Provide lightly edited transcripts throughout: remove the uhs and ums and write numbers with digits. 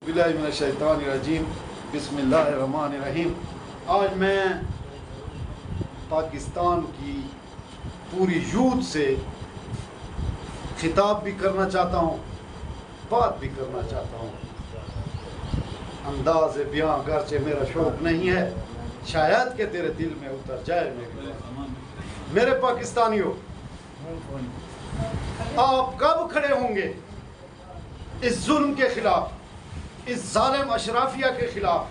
बिस्मिल्लाहिर्रहमानिर्रहीम बिस्मिल्लाहिर्रहमानिर्रहीम। आज मैं पाकिस्तान की पूरी यूथ से खिताब भी करना चाहता हूँ, बात भी करना चाहता हूँ। अंदाज़ बयां अगरचे मेरा शौक नहीं है, शायद के तेरे दिल में उतर जाए मेरे पाकिस्तानियों। आप कब खड़े होंगे इस जुल्म के खिलाफ, इस जालिम अशराफिया के खिलाफ,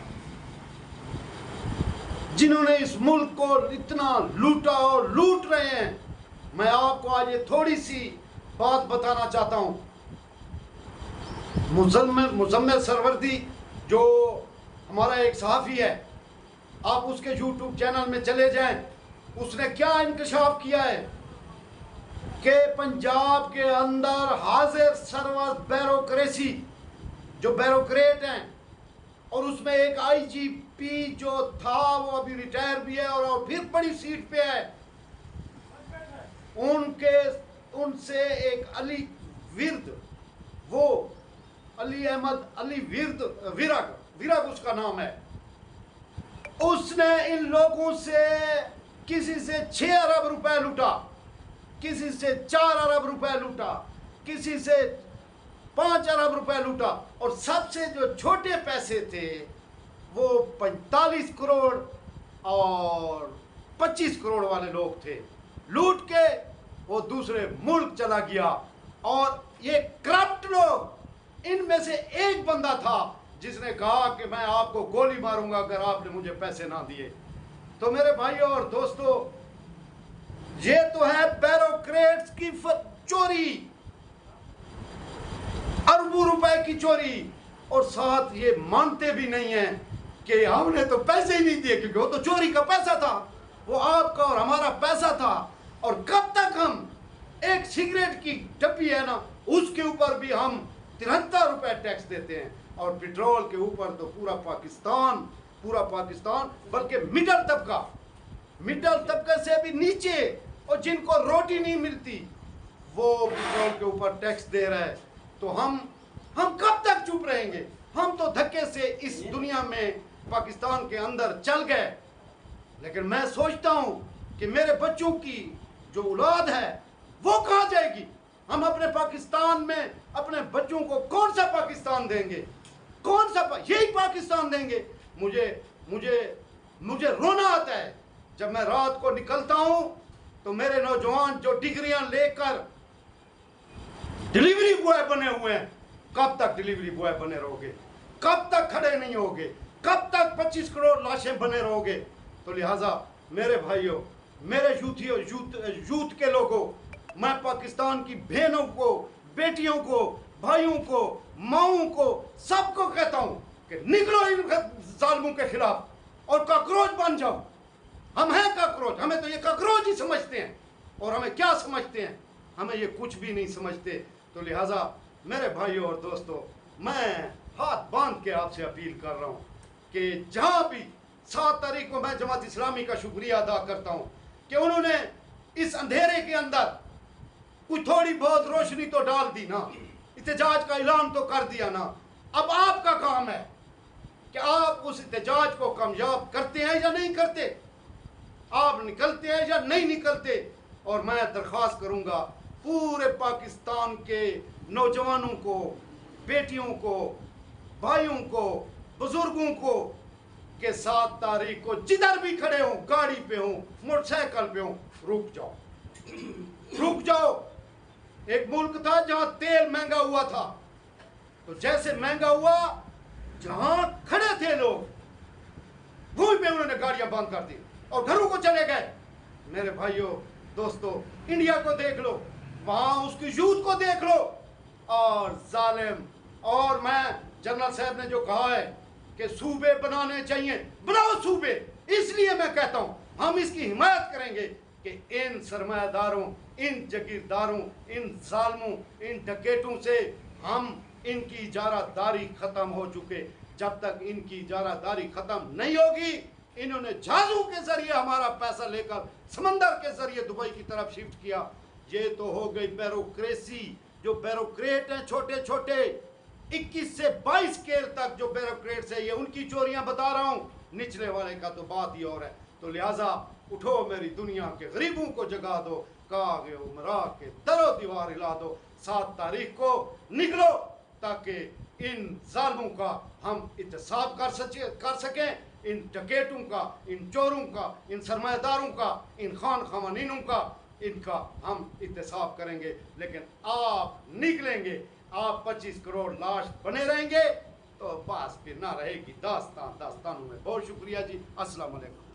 जिन्होंने इस मुल्क को इतना लूटा और लूट रहे हैं। मैं आपको आज ये थोड़ी सी बात बताना चाहता हूँ। मुजम्मिल सरवर्दी जो हमारा एक सहाफ़ी है, आप उसके यूट्यूब चैनल में चले जाएं। उसने क्या इंकशाफ किया है कि पंजाब के अंदर हाजिर सरवर ब्यूरोक्रेसी जो ब्यूरोक्रेट हैं, और उसमें एक आईजीपी जो था वो अभी रिटायर भी है और फिर बड़ी सीट पे है, उनसे एक अली विर्द, वो अली अहमद अली विरग उसका नाम है, उसने इन लोगों से किसी से 6 अरब रुपए लूटा, किसी से 4 अरब रुपए लूटा, किसी से 5 अरब रुपए लूटा, और सबसे जो छोटे पैसे थे वो 45 करोड़ और 25 करोड़ वाले लोग थे। लूट के वो दूसरे मुल्क चला गया। और ये करप्ट लोग, इनमें से एक बंदा था जिसने कहा कि मैं आपको गोली मारूंगा अगर आपने मुझे पैसे ना दिए। तो मेरे भाइयों और दोस्तों, ये तो है ब्यूरोक्रेट्स की चोरी, अरबों रुपए की चोरी, और साथ ये मानते भी नहीं है कि हमने तो पैसे ही नहीं दिए, क्योंकि वो तो चोरी का पैसा था, वो आपका और हमारा पैसा था। और कब तक हम एक सिगरेट की डब्बी है ना, उसके ऊपर भी हम 73 रुपए टैक्स देते हैं, और पेट्रोल के ऊपर तो पूरा पाकिस्तान बल्कि मिडल तबका से भी नीचे, और जिनको रोटी नहीं मिलती वो पेट्रोल के ऊपर टैक्स दे रहा है। तो हम कब तक चुप रहेंगे? हम तो धक्के से इस दुनिया में पाकिस्तान के अंदर चल गए। लेकिन मैं सोचता हूं कि मेरे बच्चों की जो औलाद है वो कहां जाएगी? हम अपने पाकिस्तान में अपने बच्चों को कौन सा पाकिस्तान देंगे? यही पाकिस्तान देंगे? मुझे रोना आता है जब मैं रात को निकलता हूं तो मेरे नौजवान जो डिग्रियां लेकर डिलीवरी बॉय बने हुए हैं, कब तक डिलीवरी बॉय बने रहोगे? कब तक खड़े नहीं होगे? कब तक 25 करोड़ लाशें बने रहोगे? तो लिहाजा मेरे भाइयों, मेरे यूथ के लोगों, मैं पाकिस्तान की बहनों को, बेटियों को, भाइयों को, माओं को, सबको कहता हूं कि निकलो इन जालिमों के खिलाफ और कॉकरोच बन जाओ। हम हैं कॉकरोच, हमें तो ये कॉकरोच ही समझते हैं, और हमें क्या समझते हैं? हमें ये कुछ भी नहीं समझते। तो लिहाजा मेरे भाइयों और दोस्तों, मैं हाथ बांध के आपसे अपील कर रहा हूँ कि जहाँ भी 7 तारीख को मैं जमात इस्लामी का शुक्रिया अदा करता हूँ कि उन्होंने इस अंधेरे के अंदर कुछ थोड़ी बहुत रोशनी तो डाल दी ना, इत्तेजाज का ऐलान तो कर दिया ना। अब आपका काम है कि आप उस इत्तेजाज को कामयाब करते हैं या नहीं करते, आप निकलते हैं या नहीं निकलते। और मैं दरख्वास्त करूंगा पूरे पाकिस्तान के नौजवानों को, बेटियों को, भाइयों को, बुजुर्गों को कि 7 तारीख को जिधर भी खड़े हों, गाड़ी पे हों, मोटरसाइकिल पे हों, रुक जाओ। एक मुल्क था जहां तेल महंगा हुआ था, तो जैसे महंगा हुआ, जहां खड़े थे लोग वहीं पे उन्होंने गाड़ियां बंद कर दी और घरों को चले गए। मेरे भाइयों दोस्तों, इंडिया को देख लो, वहां उसकी यूथ को देख लो, और जालिम। और मैं जनरल साहब ने जो कहा है कि सूबे बनाने चाहिए, बनाओ सूबे। इसलिए मैं कहता हूं हम इसकी हिमायत करेंगे कि इन सरमायादारों, इन जागीरदारों, इन जालिमों, इन डकैतों से हम, इनकी इजारादारी खत्म हो चुके। जब तक इनकी इजारादारी खत्म नहीं होगी, इन्होंने जहाजों के जरिए हमारा पैसा लेकर समंदर के जरिए दुबई की तरफ शिफ्ट किया। ये तो हो गई ब्यूरोक्रेसी। जो ब्यूरोक्रेट हैं छोटे छोटे 21 से 22 स्केल तक तक जो ब्यूरोक्रेट्स है ये उनकी चोरियां बता रहा हूँ, निचले वाले का तो बात ही और है। तो लिहाजा उठो मेरी दुनिया के गरीबों को जगा दो, कागे उमरा के दरो दीवार हिला दो। 7 तारीख को निकलो ताकि इन जालिमों का हम इत्तेसाब कर सकें, इन डकैतों का, इन चोरों का, इन सरमायादारों का, इन खान खवानीनों का, इनका हम इत्तेसाब करेंगे। लेकिन आप निकलेंगे, आप 25 करोड़ लाश बने रहेंगे तो बस फिर ना रहेगी दास्तान दास्तानों में। बहुत शुक्रिया जी, अस्सलाम वालेकुम।